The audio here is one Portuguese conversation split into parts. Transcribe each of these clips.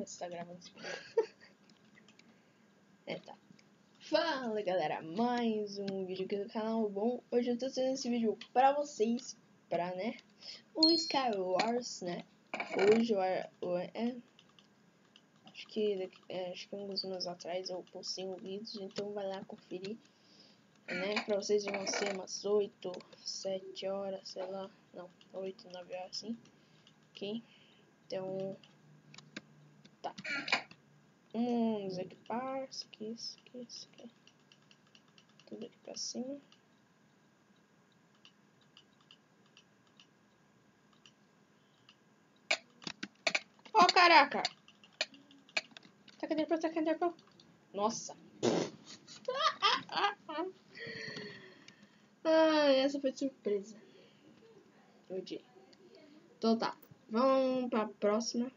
ver se tá gravando esse vídeo. Tá. Fala galera, mais um vídeo aqui do canal. Bom, hoje eu tô fazendo esse vídeo pra vocês, pra, né, o Skywars, né. Hoje acho que alguns anos atrás eu postei um vídeo, então vai lá conferir, né, pra vocês vão ser umas 8, 7 horas, sei lá, não, 8, 9 horas assim, ok? Então, tá. Vamos equipar, isso aqui. Tudo aqui pra cima. Oh, caraca! Taca dentro. Nossa! Essa foi de surpresa. Então tá. Vamos pra próxima.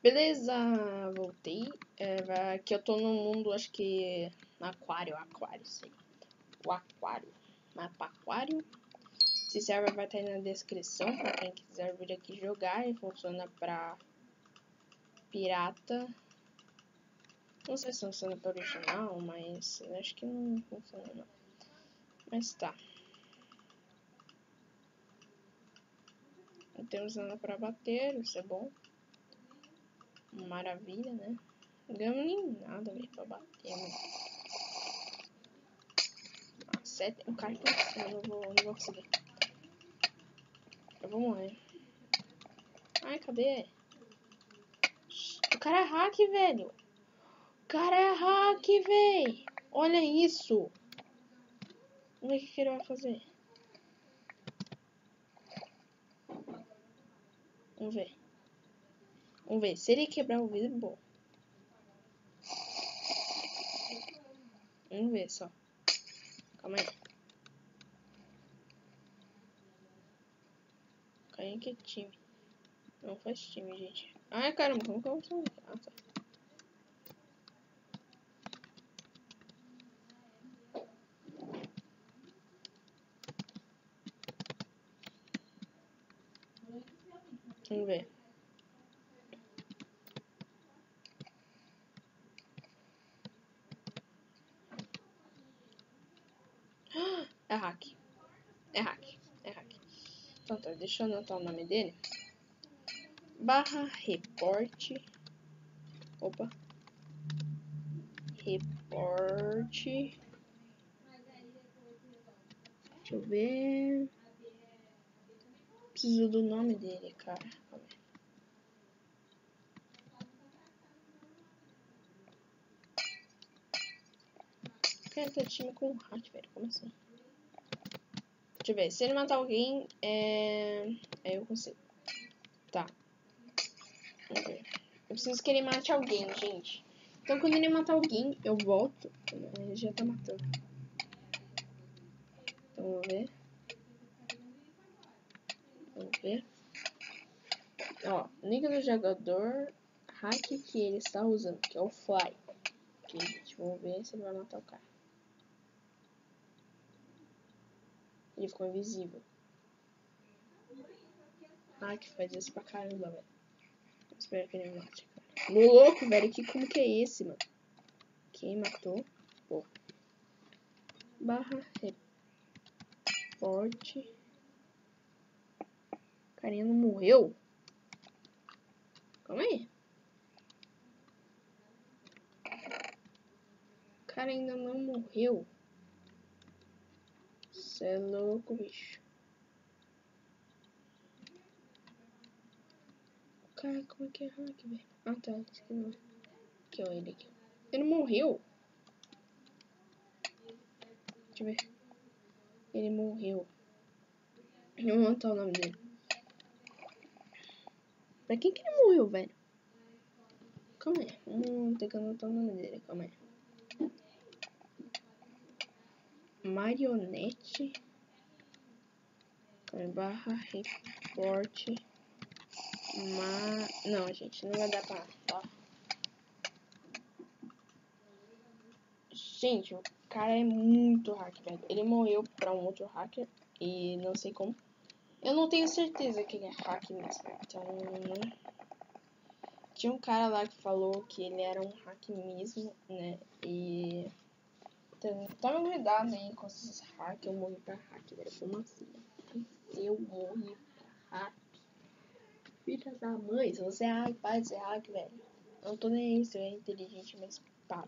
Beleza, voltei. Aqui eu tô no mundo, acho que aquário, sei. O aquário. Mapa aquário. Esse server vai estar aí na descrição pra quem quiser vir aqui jogar. E funciona pra pirata. Não sei se funciona para original, mas acho que não funciona não. Mas tá. Não temos nada para bater, isso é bom. Maravilha, né? Não ganhamos nem nada, velho, pra bater, né? Ah, 7. Um cara aqui em cima, eu não vou conseguir. Eu vou morrer. Ai, cadê? O cara é hack, velho. O cara é hack, velho. Olha isso. Vamos ver o que ele vai fazer. Vamos ver. Se ele quebrar o vidro, bom. Vamos ver só. Calma aí. Carinha que é time. Não faz time, gente. Ai, caramba, como que eu vou fazer? Ah, tá. Vamos ver. É hack. Então tá, deixa eu anotar o nome dele. /report. Opa. Report. Deixa eu ver. Preciso do nome dele, cara. Quer ter time com hack, velho? Como assim? Deixa eu ver. Se ele matar alguém, aí eu consigo. Tá. Vamos ver. Eu preciso que ele mate alguém, gente. Então, quando ele matar alguém, eu volto. Ele já tá matando. Então, vamos ver. Ó, nick do jogador, hack que ele está usando, que é o Fly. Ok, gente, vamos ver se ele vai matar o cara. Ele ficou invisível. Hack faz isso pra caramba, velho. Espero que ele mate, cara. Louco, velho, como que é esse, mano? Quem matou? Pô. /report. O carinha não morreu? Calma aí. O cara ainda não morreu. Cê é louco, bicho. Cara, como é que é hack, velho? Ah, tá. Esse aqui não é. Aqui, ó, ele aqui. Ele morreu? Deixa eu ver. Ele morreu. Eu vou anotar o nome dele. Pra quem que ele morreu, velho? Calma aí. Tem que anotar o nome dele. Calma aí. Marionete. /report. Não, gente, não vai dar pra falar. Gente, o cara é muito hacker, velho. Ele morreu pra um outro hacker e não sei como. Eu não tenho certeza que ele é hacker mesmo. Então, Tinha um cara lá que falou que ele era um hack mesmo, né? E toma cuidado aí com esses hacks. Eu morri pra hack, velho. Como assim? Eu morri pra hack. Filha da mãe, se você é hack, para de ser hack, velho. Eu não tô nem aí se eu é inteligente, mas para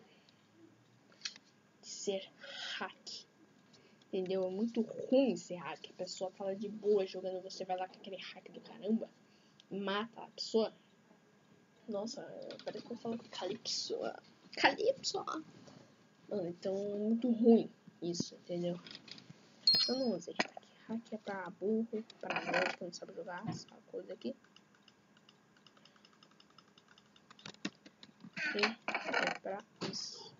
de ser hack. Entendeu? É muito ruim ser hack. A pessoa fala de boa jogando, você vai lá com aquele hack do caramba, mata a pessoa. Nossa, parece que eu falo Calypso. Calypso. Mano, então é muito ruim isso, entendeu? Eu não usei hack. Hack é pra burro, pra nerd que não sabe jogar essa coisa aqui. E é pra isso.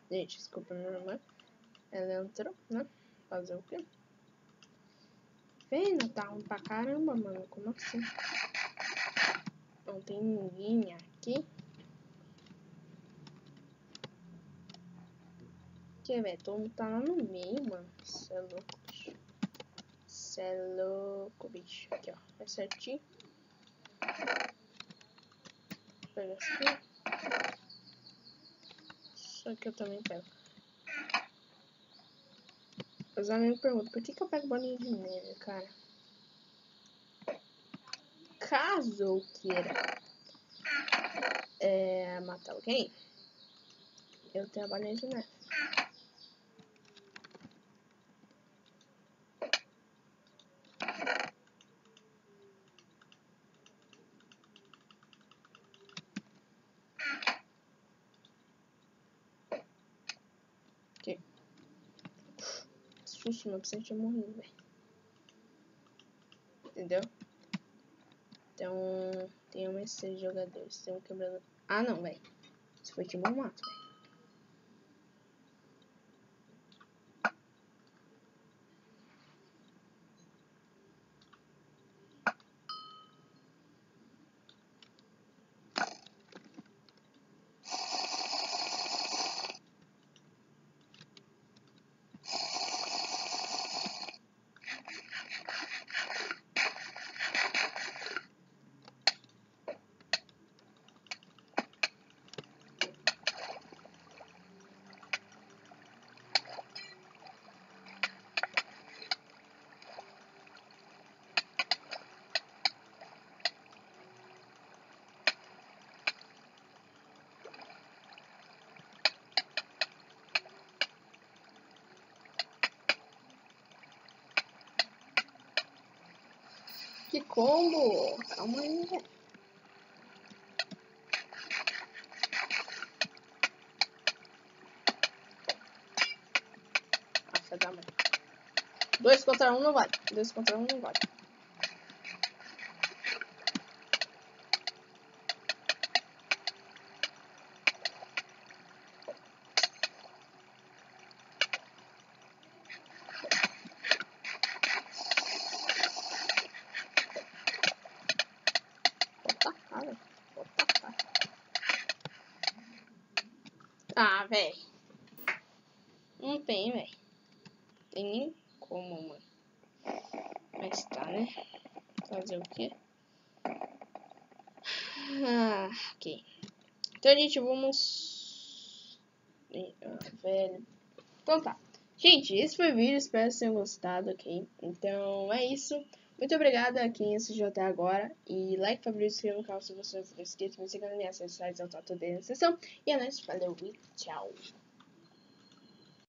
Gente, desculpa minha irmã. Ela entrou, né? Fazer o quê? Vendo, tá ruim pra caramba, mano. Como assim? Não tem ninguém aqui. Que, velho? Todo mundo tá lá no meio, mano. Cê é louco, bicho. Cê é louco, bicho. Aqui, ó. É certinho. Pega aqui. Isso aqui eu também pego. Os amigos perguntam, por que eu pego bolinha de neve, cara? Caso eu queira matar alguém, eu tenho a bolinha de neve. Aqui. Susto, meu paciente tinha morrido, velho. Entendeu? Então, tem umas 6 jogadores. Tem um quebrando. Ah, não, velho. Se for time, eu mato, velho. Que combo! Calma aí, velho. Nossa, dá mais. 2 contra 1 não vale. 2 contra 1 não vale. Ah, velho. Não tem, velho. Tem nem como, mano. Mas tá, né? Fazer o quê? Ah, ok. Então, gente, vamos... velho. Então tá. Gente, esse foi o vídeo. Espero que vocês tenham gostado, ok? Então, é isso. Muito obrigada a quem assistiu até agora. E like, favorito, inscreva no canal se você não for inscrito. Me siga nas minhas redes sociais, eu tô tudo aí na descrição. E é nóis, valeu e tchau.